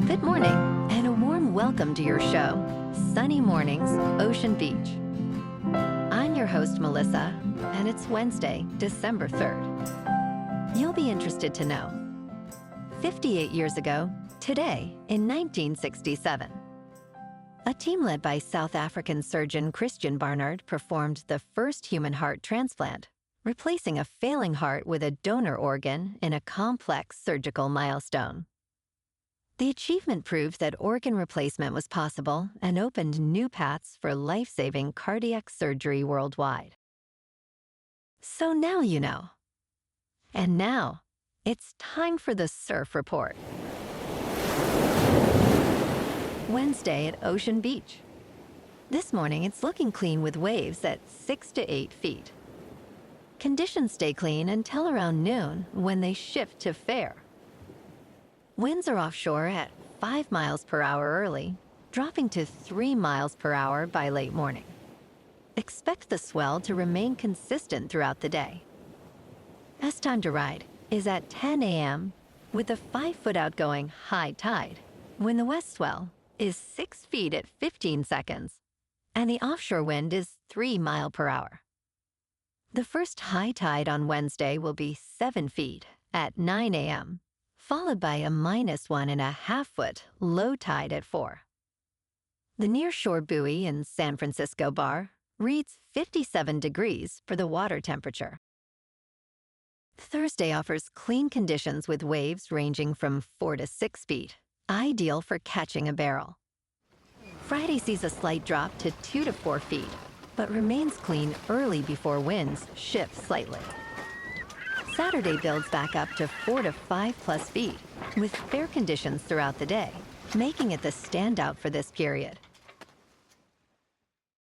Good morning, and a warm welcome to your show, Sunny Mornings, Ocean Beach. I'm your host, Melissa, and it's Wednesday, December 3rd. You'll be interested to know, 58 years ago, today, in 1967, a team led by South African surgeon Christian Barnard performed the first human heart transplant, replacing a failing heart with a donor organ in a complex surgical milestone. The achievement proved that organ replacement was possible and opened new paths for life-saving cardiac surgery worldwide. So now you know. And now, it's time for the Surf Report. Wednesday at Ocean Beach. This morning, it's looking clean with waves at 6 to 8 feet. Conditions stay clean until around noon when they shift to fair. Winds are offshore at 5 miles per hour early, dropping to 3 miles per hour by late morning. Expect the swell to remain consistent throughout the day. Best time to ride is at 10 a.m. with a 5-foot outgoing high tide, when the west swell is 6 feet at 15 seconds, and the offshore wind is 3 miles per hour. The first high tide on Wednesday will be 7 feet at 9 a.m., followed by a -1.5 foot low tide at 4. The nearshore buoy in San Francisco Bar reads 57 degrees for the water temperature. Thursday offers clean conditions with waves ranging from 4 to 6 feet, ideal for catching a barrel. Friday sees a slight drop to 2 to 4 feet, but remains clean early before winds shift slightly. Saturday builds back up to 4 to 5 plus feet, with fair conditions throughout the day, making it the standout for this period.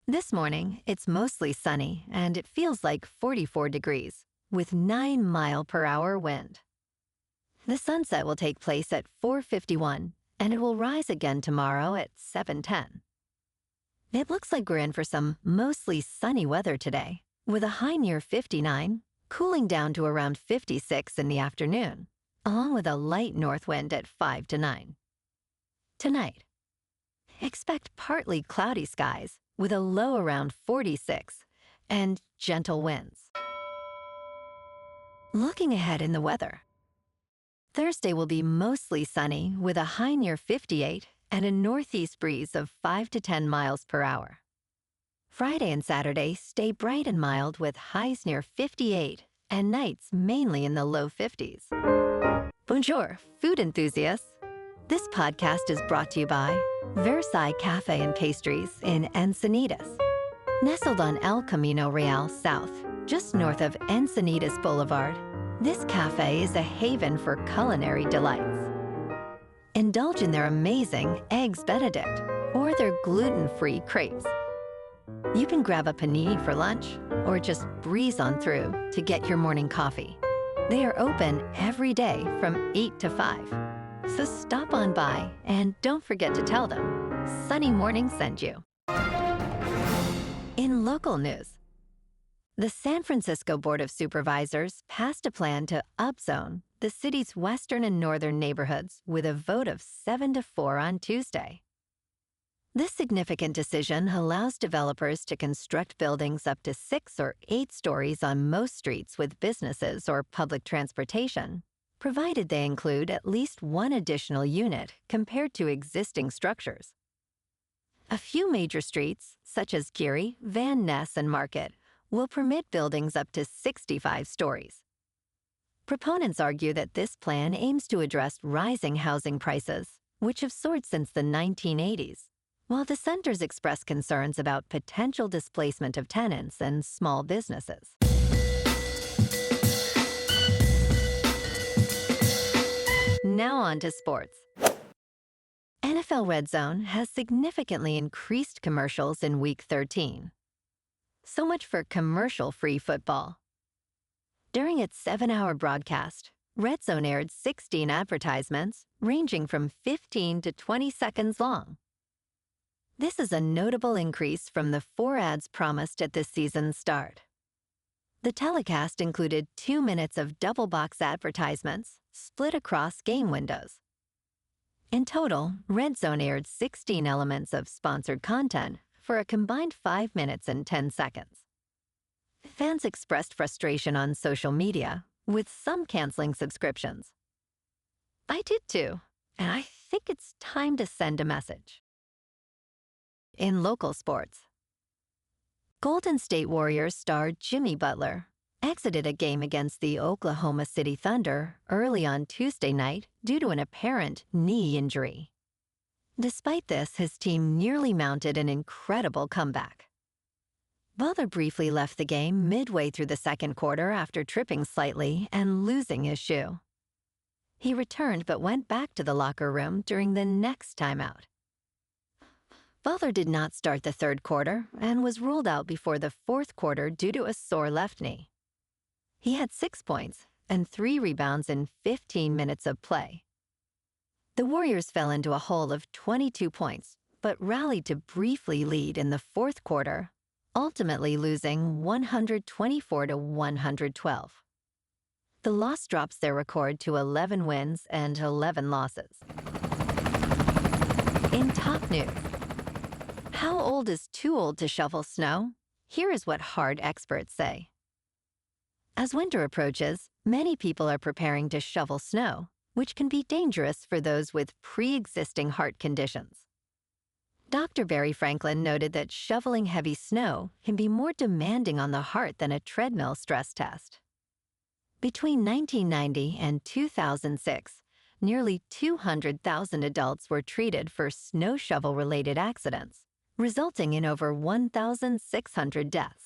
This morning, it's mostly sunny, and it feels like 44 degrees, with 9 mile per hour wind. The sunset will take place at 4:51, and it will rise again tomorrow at 7:10. It looks like we're in for some mostly sunny weather today, with a high near 59, cooling down to around 56 in the afternoon, along with a light north wind at 5 to 9. Tonight, expect partly cloudy skies with a low around 46 and gentle winds. Looking ahead in the weather, Thursday will be mostly sunny with a high near 58 and a northeast breeze of 5 to 10 miles per hour. Friday and Saturday stay bright and mild with highs near 58 and nights mainly in the low 50s. Bonjour, food enthusiasts. This podcast is brought to you by Versailles Cafe and Pastries in Encinitas. Nestled on El Camino Real South, just north of Encinitas Boulevard, this cafe is a haven for culinary delights. Indulge in their amazing Eggs Benedict or their gluten-free crepes. You can grab a panini for lunch or just breeze on through to get your morning coffee. They are open every day from 8 to 5. So stop on by and don't forget to tell them Sunny Morning sent you. In local news, the San Francisco Board of Supervisors passed a plan to upzone the city's western and northern neighborhoods with a vote of 7 to 4 on Tuesday. This significant decision allows developers to construct buildings up to 6 or 8 stories on most streets with businesses or public transportation, provided they include at least one additional unit compared to existing structures. A few major streets, such as Geary, Van Ness, and Market, will permit buildings up to 65 stories. Proponents argue that this plan aims to address rising housing prices, which have soared since the 1980s, while dissenters express concerns about potential displacement of tenants and small businesses. Now on to sports. NFL Red Zone has significantly increased commercials in Week 13. So much for commercial-free football. During its 7-hour broadcast, Red Zone aired 16 advertisements ranging from 15 to 20 seconds long. This is a notable increase from the 4 ads promised at this season's start. The telecast included 2 minutes of double-box advertisements split across game windows. In total, Red Zone aired 16 elements of sponsored content for a combined 5 minutes and 10 seconds. Fans expressed frustration on social media, with some canceling subscriptions. I did too, and I think it's time to send a message. In local sports, Golden State Warriors star Jimmy Butler exited a game against the Oklahoma City Thunder early on Tuesday night due to an apparent knee injury. Despite this, his team nearly mounted an incredible comeback. Butler briefly left the game midway through the second quarter after tripping slightly and losing his shoe. He returned but went back to the locker room during the next timeout. Butler did not start the third quarter and was ruled out before the fourth quarter due to a sore left knee. He had 6 points and 3 rebounds in 15 minutes of play. The Warriors fell into a hole of 22 points, but rallied to briefly lead in the fourth quarter, ultimately losing 124-112. The loss drops their record to 11 wins and 11 losses. In top news, how old is too old to shovel snow? Here is what hard experts say. As winter approaches, many people are preparing to shovel snow, which can be dangerous for those with pre-existing heart conditions. Dr. Barry Franklin noted that shoveling heavy snow can be more demanding on the heart than a treadmill stress test. Between 1990 and 2006, nearly 200,000 adults were treated for snow shovel-related accidents, resulting in over 1,600 deaths.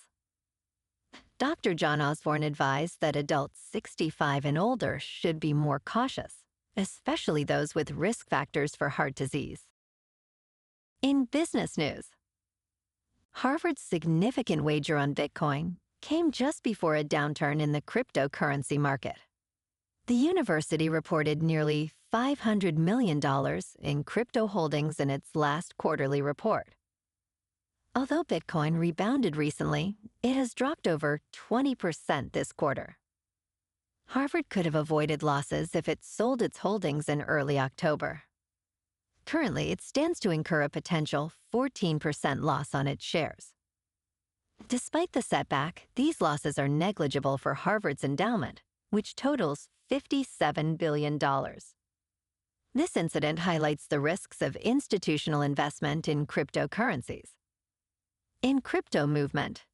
Dr. John Osborne advised that adults 65 and older should be more cautious, especially those with risk factors for heart disease. In business news, Harvard's significant wager on Bitcoin came just before a downturn in the cryptocurrency market. The university reported nearly $500 million in crypto holdings in its last quarterly report. Although Bitcoin rebounded recently, it has dropped over 20% this quarter. Harvard could have avoided losses if it sold its holdings in early October. Currently, it stands to incur a potential 14% loss on its shares. Despite the setback, these losses are negligible for Harvard's endowment, which totals $57 billion. This incident highlights the risks of institutional investment in cryptocurrencies. In crypto movement,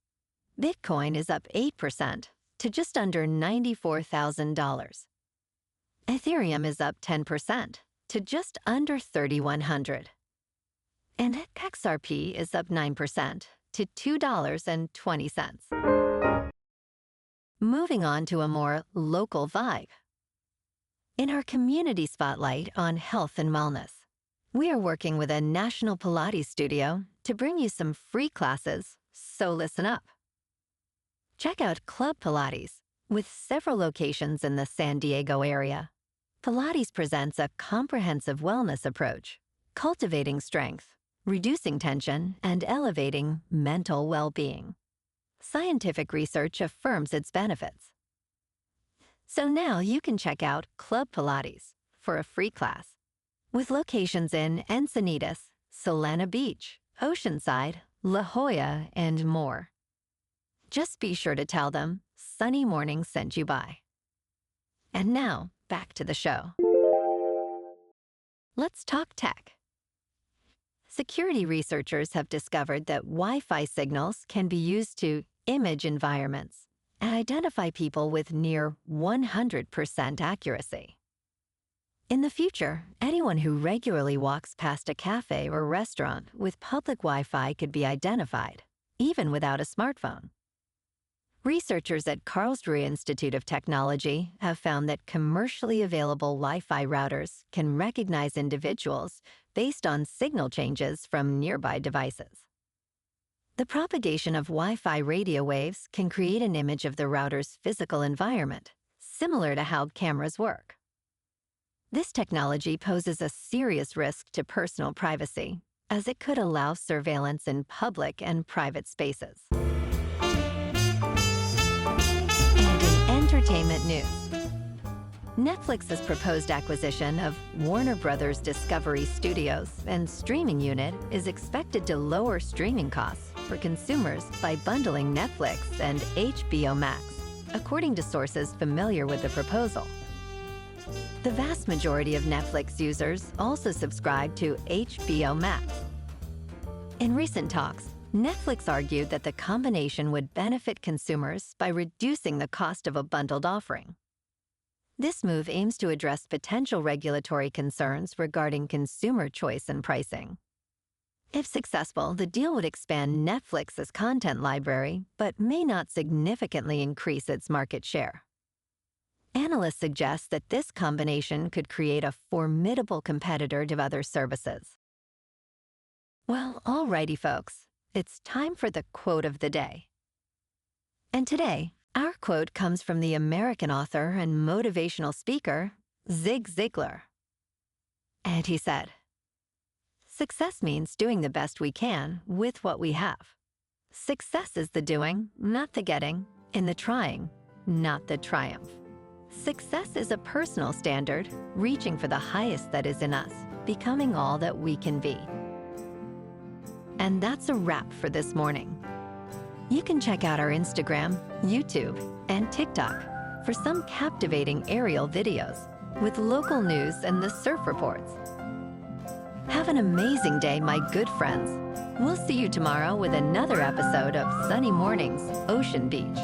Bitcoin is up 8% to just under $94,000. Ethereum is up 10% to just under 3,100. And XRP is up 9% to $2.20. Moving on to a more local vibe. In our community spotlight on health and wellness, we are working with a national Pilates studio to bring you some free classes, so listen up. Check out Club Pilates, with several locations in the San Diego area. Pilates presents a comprehensive wellness approach, cultivating strength, reducing tension, and elevating mental well-being. Scientific research affirms its benefits. So now you can check out Club Pilates for a free class, with locations in Encinitas, Solana Beach, Oceanside, La Jolla, and more. Just be sure to tell them Sunny Morning sent you by. And now, back to the show. Let's talk tech. Security researchers have discovered that Wi-Fi signals can be used to image environments and identify people with near 100% accuracy. In the future, anyone who regularly walks past a cafe or restaurant with public Wi-Fi could be identified, even without a smartphone. Researchers at Karlsruhe Institute of Technology have found that commercially available Wi-Fi routers can recognize individuals based on signal changes from nearby devices. The propagation of Wi-Fi radio waves can create an image of the router's physical environment, similar to how cameras work. This technology poses a serious risk to personal privacy, as it could allow surveillance in public and private spaces. And in entertainment news, Netflix's proposed acquisition of Warner Brothers Discovery Studios and streaming unit is expected to lower streaming costs for consumers by bundling Netflix and HBO Max, according to sources familiar with the proposal. The vast majority of Netflix users also subscribe to HBO Max. In recent talks, Netflix argued that the combination would benefit consumers by reducing the cost of a bundled offering. This move aims to address potential regulatory concerns regarding consumer choice and pricing. If successful, the deal would expand Netflix's content library, but may not significantly increase its market share. Analysts suggest that this combination could create a formidable competitor to other services. Well, alrighty, folks. It's time for the quote of the day. And today, our quote comes from the American author and motivational speaker, Zig Ziglar. And he said, "Success means doing the best we can with what we have. Success is the doing, not the getting, in the trying, not the triumph. Success is a personal standard, reaching for the highest that is in us, becoming all that we can be." And that's a wrap for this morning. You can check out our Instagram, YouTube, and TikTok for some captivating aerial videos with local news and the surf reports. Have an amazing day, my good friends. We'll see you tomorrow with another episode of Sunny Mornings, Ocean Beach.